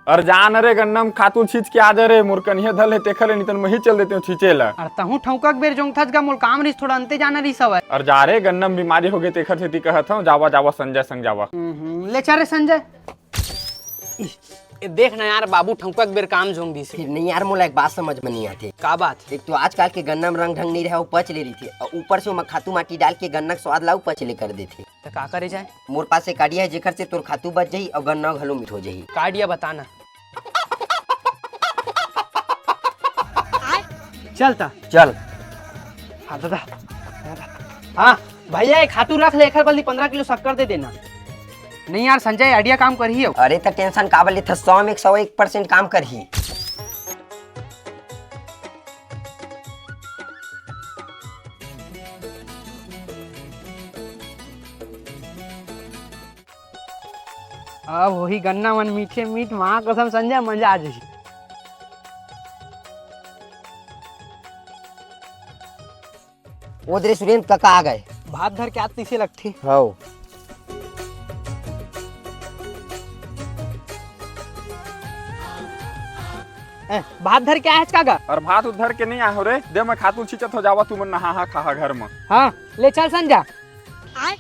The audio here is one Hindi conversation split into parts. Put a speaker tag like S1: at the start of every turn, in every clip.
S1: और जान रे गन्नम खातू छींच के आ जा रे मुरकनिया धल है तेखले नितन में ही चल देते हो छींचे ला।
S2: और तहु ठौकक बेर जोंग थच का मोल काम रिस थोड़ा अंते जाना रिस हवय।
S1: और जा रे गन्नम बीमारी हो गई तेखर से ती कहत हूं जावा जावा संजय संग जावा।
S2: ले चारे संजय देख ना यार बाबू ठौकक बेर काम जोंग दी से।
S3: फिर नहीं यार मोला एक बात समझ में नहीं आती।
S2: का बात?
S3: एक तो आजकल के गन्ना में रंग ढंग नहीं रहा, वो पच ले रही थी और ऊपर से वो खातू माटी डाल के गन्ना स्वाद लाऊ पच ले कर देती।
S2: तो का करे जाए?
S3: मोर पास एक आइडिया है जेकर से तोर खातू बच जाई और गन्ना घलो मीठ हो जाई।
S2: कार्डिया बताना। चलता
S3: चल।
S2: हाँ दादा हाँ भैया एक खातू रख ले, एक बल्कि 15 किलो शक्कर दे देना। नहीं यार संजय आइडिया काम कर ही हो।
S3: अरे तो टेंशन काबल ले था 100 में 101% काम कर ही।
S2: अब वही गन्ना मन मीठे मीठ माँ कसम संजय मजा आ जाए।
S3: उधर सुरेंद्र काका आ गए।
S2: भात धर के आती से लगती।
S3: हाँ
S2: भात धर के आए काका।
S1: और भात उधर के नहीं आहो रे दे मैं खातू छींचत हो जावा तू मन नहा खा घर में।
S2: हाँ ले चल संजय।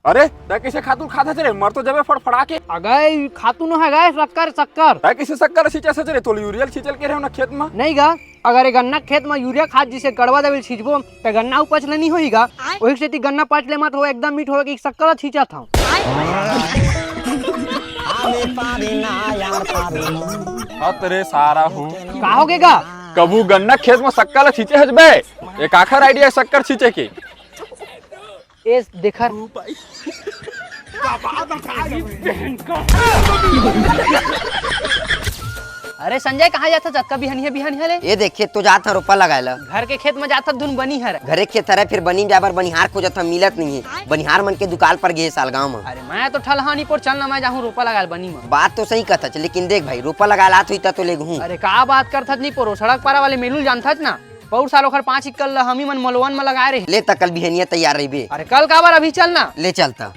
S1: अरे तय कैसे खातू खाता रे मर तो जबे फड़फड़ा के।
S2: अगय खातू न है गए शक्कर शक्कर।
S1: तय कैसे शक्कर छींचे सच रे तो यूरियल छींचल के रहे ना खेत में।
S2: नहीं गा अगर गन्ना खेत में यूरिया खाद जिसे गड़वा देवे छींचबो तो गन्ना उपज नहीं होईगा। वही से गन्ना पाट ले मत हो एकदम मीठ हो कि शक्कर छींचा था।
S1: तेरे सारा हूँ
S2: का हो गेगा
S1: कबू गन्ना खेत में शक्कर छींचे हजबे एक आखर आइडिया शक्कर छींचे की।
S2: ए देखर अरे संजय कहाँ जाता जत्का बिहनिया ले।
S3: ये देख खेत तो जाता रोपा लगाएला।
S2: घर के खेत में जाता धुन बनी है।
S3: घरे खेत है फिर बनी जाबर बनिहार को जथा मिलत नहीं है। बनिहार मन के दुकान पर गए साल गाँव में।
S2: अरे मैं तो ठलहानी पर चलना मैं जाऊँ रोपा लगा बनी में।
S3: बात तो सही कहता लेकिन देख भाई रोपा लगा लात हुई तो ले घूम।
S2: अरे का बात करता नहीं पोरो सड़क पारा वाले मेलू जानता ना बहुत साल ओखर 5 इक्कल हमी मन मलवन में लगाए रहे।
S3: ले तक कल बिहनिया तैयार रही बे।
S2: अरे कल का बार अभी चलना
S3: ले चलता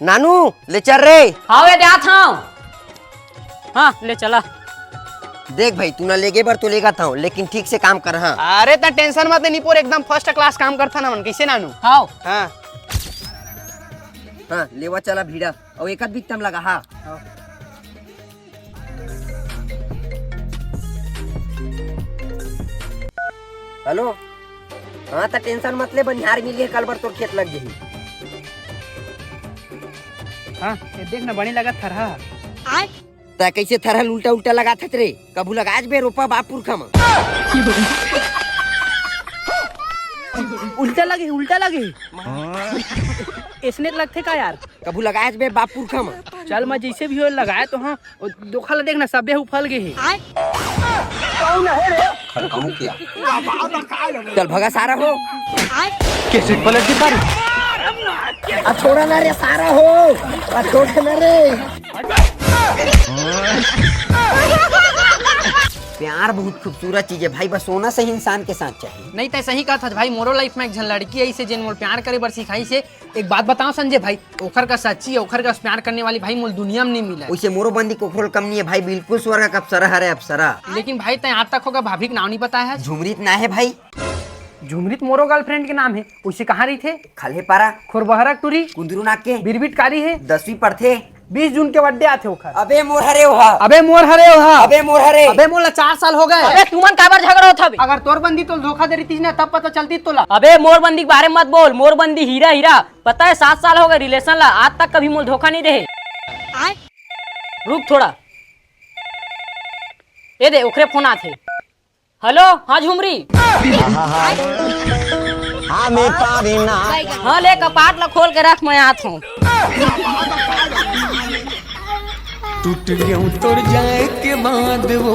S3: नानू ले चल रे।
S4: हावे जात हूं। हाँ ले चला।
S3: देख भाई तू ना लेगे बर तो लेगा था लेकिन ठीक से काम कर। हाँ
S2: अरे ता टेंशन मत नहीं पोर एकदम फर्स्ट क्लास काम करता ना मन कैसे नानू।
S4: हाओ
S3: हाँ हाँ लेवा चला भीड़ा और एक भी तम लगा। हाँ हेलो हाँ तो टेंशन मत ले बनिहार मिल गए कल बर तो खेत लग गई।
S2: हाँ ये देख ना बनी लगा थरहा।
S3: ता कैसे थरहल उल्टा उल्टा लगा था रे कबू लगाज बे रोपा बापुर खम।
S2: उल्टा लगे इसने लगते का यार
S3: कबू लगाज बे बापुर खम।
S2: चल मैं जैसे भी हो लगाए तो हाँ दोखा देखना सबे उफल गए है।
S3: चल भगा सारा हो
S2: कैसे पलट की पारी
S3: छोड़ा ना रे सारा हो छोड़ ना रे। प्यार बहुत खूबसूरत चीज है भाई बस होना सही इंसान के साथ चाहिए।
S2: नहीं तो सही कहा था भाई मोरो लाइफ में एक जन लड़की है इसे जिन मोल प्यार करे बर सिखाई से। एक बात बताओ संजय भाई ओखर का सच्ची ओखर का प्यार करने वाली भाई मोल दुनिया में नहीं मिला।
S3: उसे मोरो बंदी कोखरोल कम नहीं है भाई बिल्कुल स्वर्ग का अप्सरा है अप्सरा।
S2: लेकिन भाई तय आज तक होगा भाभी का नाम नहीं पता है।
S3: झुमरीत ना है भाई।
S2: झुमरीत मोरो गर्लफ्रेंड के नाम है। उसे कहाँ रही थे?
S3: खले पारा
S2: खुरबहरक टूरी
S3: कुंदरू नाक के
S2: बिरबिट कारी है
S3: 10वीं पर थे
S2: 20 जून के बर्थडे आते ओखर।
S3: अबे मोर हरे वहा
S2: अबे मोर हरे वहा
S3: अबे मोर हरे
S2: अबे मोला 4 साल हो गए।
S4: अबे तुमन काबर झगड़ा होता बे?
S2: अगर तोर बंदी तो धोखा दे रही थी ना तब पता चलती तोला।
S4: अबे मोरबंदी के बारे में मत बोल। मोरबंदी हीरा हीरा पता है 7 साल हो गए रिलेशन ला आज तक कभी मोल धोखा नहीं दे। रुक थोड़ा ये दे ओखरे फोन आथे। हेलो हाँ झुमरी हाँ ले कपाट ला खोल के रख मैं आत हूँ।
S5: टूट गया तोड़ जाए के बाद वो